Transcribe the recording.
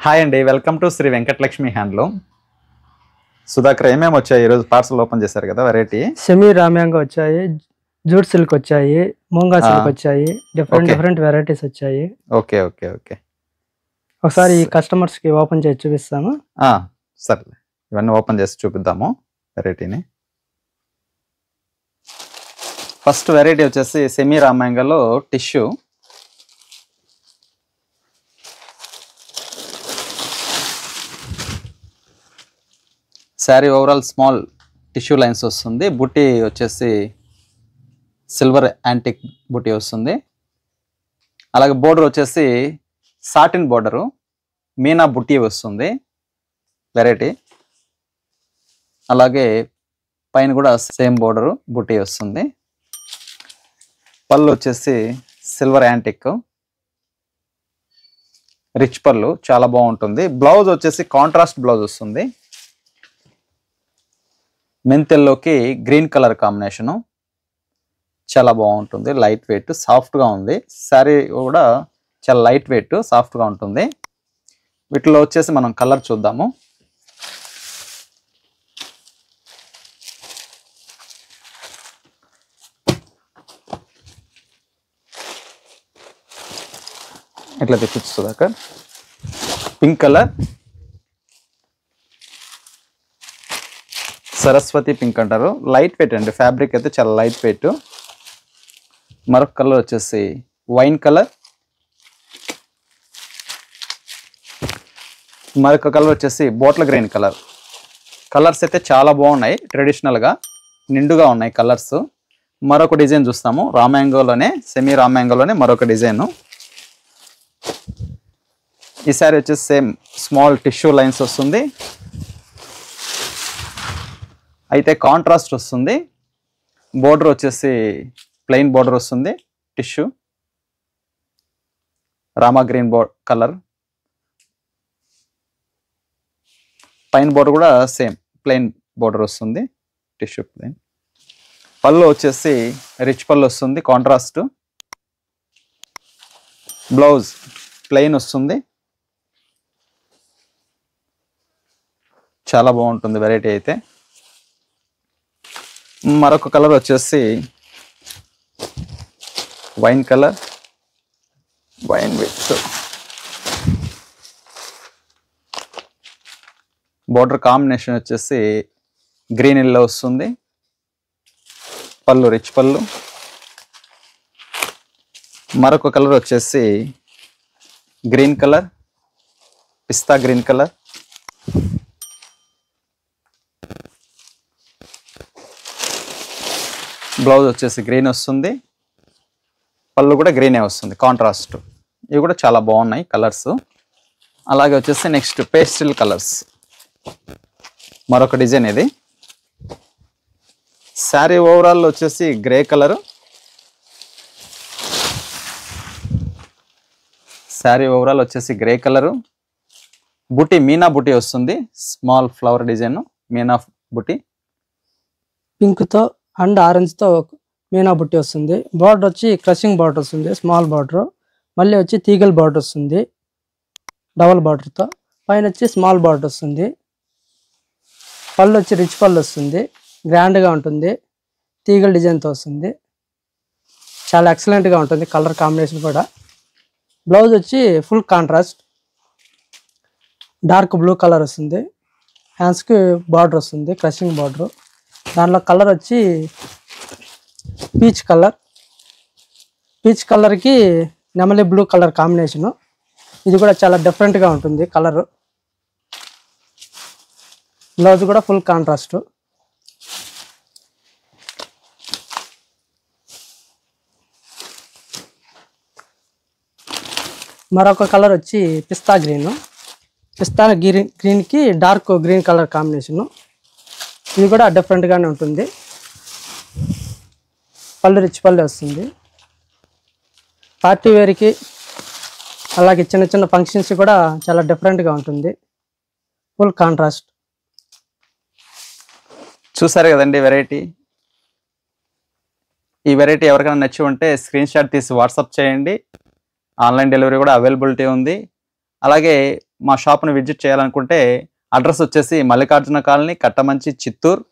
Hi అండి, welcome to Sri Venkatalakshmi handloom. Sudhakar, ఏమేమి వచ్చాయి ఈరోజు? పార్సల్ ఓపెన్ చేశారు కదా, వెరైటీ సెమీ రామ్యాంగా వచ్చాయి, జూట్ సిల్క్ వచ్చాయి, మూంగా సిల్క్ వచ్చాయి, డిఫరెంట్ వెరైటీస్ వచ్చాయి. ఓకే ఓకే ఓకే ఒకసారి ఈ కస్టమర్స్ కి ఓపెన్ చేసి చూపిస్తాము. సరే, ఇవన్నీ ఓపెన్ చేసి చూపిద్దాము వెరైటీని. ఫస్ట్ వెరైటీ వచ్చేసి సెమీ రామ్యాంగాలో tissue. Sari overall small tissue lines వస్తుంది. బుట్టి వచ్చేసి సిల్వర్ యాంటిక్ బుట్టి వస్తుంది. అలాగే బోర్డర్ వచ్చేసి సాటిన్ బోర్డరు, మీనా బుట్టి వస్తుంది వెరైటీ. అలాగే పైన కూడా సేమ్ బోర్డరు బుట్టి వస్తుంది. పళ్ళు వచ్చేసి సిల్వర్ యాంటిక్ రిచ్ పళ్ళు, చాలా బాగుంటుంది. బ్లౌజ్ వచ్చేసి కాంట్రాస్ట్ బ్లౌజ్ వస్తుంది. మెంతెల్లోకి గ్రీన్ కలర్ కాంబినేషను, చాలా బాగుంటుంది. లైట్ వెయిట్, సాఫ్ట్గా ఉంది. శారీ కూడా చాలా లైట్ వెయిట్, సాఫ్ట్గా ఉంటుంది. వీటిలో వచ్చేసి మనం కలర్ చూద్దాము. ఇట్లా తెప్పిస్తుందాక పింక్ కలర్, సరస్వతి పింక్ అంటారు. లైట్ వెయిట్ అండి, ఫ్యాబ్రిక్ అయితే చాలా లైట్ వెయిట్. మరొక కలర్ వచ్చేసి వైన్ కలర్, మరొక కలర్ వచ్చేసి బాటిల్ గ్రీన్ కలర్. కలర్స్ అయితే చాలా బాగున్నాయి, ట్రెడిషనల్గా నిండుగా ఉన్నాయి కలర్స్. మరొక డిజైన్ చూస్తాము, రామ్యాంగోలోనే, సెమీ రామ్యాంగోలోనే మరొక డిజైను. ఈ సారీ వచ్చేసి సేమ్ స్మాల్ టిష్యూ లైన్స్ వస్తుంది, అయితే కాంట్రాస్ట్ వస్తుంది. బోర్డర్ వచ్చేసి ప్లెయిన్ బోర్డర్ వస్తుంది, టిష్యూ రామా గ్రీన్ కలర్. పైన బోర్డర్ కూడా సేమ్ ప్లెయిన్ బోర్డర్ వస్తుంది, టిష్యూ ప్లెయిన్. పళ్ళు వచ్చేసి రిచ్ పళ్ళు వస్తుంది, కాంట్రాస్ట్. బ్లౌజ్ ప్లెయిన్ వస్తుంది, చాలా బాగుంటుంది వెరైటీ అయితే. మరొక కలర్ వచ్చేసి wine colour, wine with border combination వచ్చేసి గ్రీన్ ఎల్లో వస్తుంది. పళ్ళు రిచ్ పళ్ళు. మరొక కలర్ వచ్చేసి గ్రీన్ కలర్, పిస్తా గ్రీన్ కలర్. బ్లౌజ్ వచ్చేసి గ్రీన్ వస్తుంది, పళ్ళు కూడా గ్రీనే వస్తుంది, కాంట్రాస్ట్. ఇవి కూడా చాలా బాగున్నాయి కలర్స్. అలాగే వచ్చేసి నెక్స్ట్ పేస్టిల్ కలర్స్, మరొక డిజైన్ ఇది. శారీ ఓవరాల్ వచ్చేసి గ్రే కలరు, శారీ ఓవరాల్ వచ్చేసి గ్రే కలరు. బుట్టి మీనా బుట్టి వస్తుంది, స్మాల్ ఫ్లవర్ డిజైన్ మీనా బుట్టి. పింక్తో అండ్ ఆరెంజ్తో మీనా బుట్టి వస్తుంది. బార్డర్ వచ్చి క్రషింగ్ బార్డర్ వస్తుంది, స్మాల్ బార్డర్. మళ్ళీ వచ్చి తీగల్ బార్డర్ వస్తుంది డబల్ బార్డర్తో. పైన వచ్చి స్మాల్ బార్డర్ వస్తుంది. పళ్ళు వచ్చి రిచ్ పళ్ళు వస్తుంది, గ్రాండ్గా ఉంటుంది. తీగల్ డిజైన్తో వస్తుంది, చాలా ఎక్సలెంట్గా ఉంటుంది. కలర్ కాంబినేషన్ కూడా. బ్లౌజ్ వచ్చి full contrast, dark blue colour వస్తుంది. హ్యాండ్స్కి బార్డర్ వస్తుంది, క్రషింగ్ బార్డర్. దాంట్లో కలర్ వచ్చి పీచ్ కలర్, పీచ్ కలర్కి నెమలి బ్లూ కలర్ కాంబినేషను. ఇది కూడా చాలా డిఫరెంట్గా ఉంటుంది కలరు. బ్లౌజ్ కూడా ఫుల్ కాంట్రాస్ట్. మరొక కలర్ వచ్చి పిస్తా గ్రీను, పిస్తా గ్రీన్కి డార్క్ గ్రీన్ కలర్ కాంబినేషను. ఇది కూడా డిఫరెంట్గానే ఉంటుంది. పళ్ళు రిచ్ పళ్ళు వస్తుంది. పార్టీ వేర్కి అలాగే చిన్న చిన్న ఫంక్షన్స్ కూడా చాలా డిఫరెంట్గా ఉంటుంది, ఫుల్ కాంట్రాస్ట్. చూసారు కదండి వెరైటీ. ఈ వెరైటీ ఎవరికైనా నచ్చి ఉంటే స్క్రీన్ షాట్ తీసి వాట్సాప్ చేయండి. ఆన్లైన్ డెలివరీ కూడా అవైలబిలిటీ ఉంది. అలాగే మా షాప్ని విజిట్ చేయాలనుకుంటే అడ్రస్ వచ్చేసి మల్లికార్జున కాలనీ, కట్టమంచి, చిత్తూరు.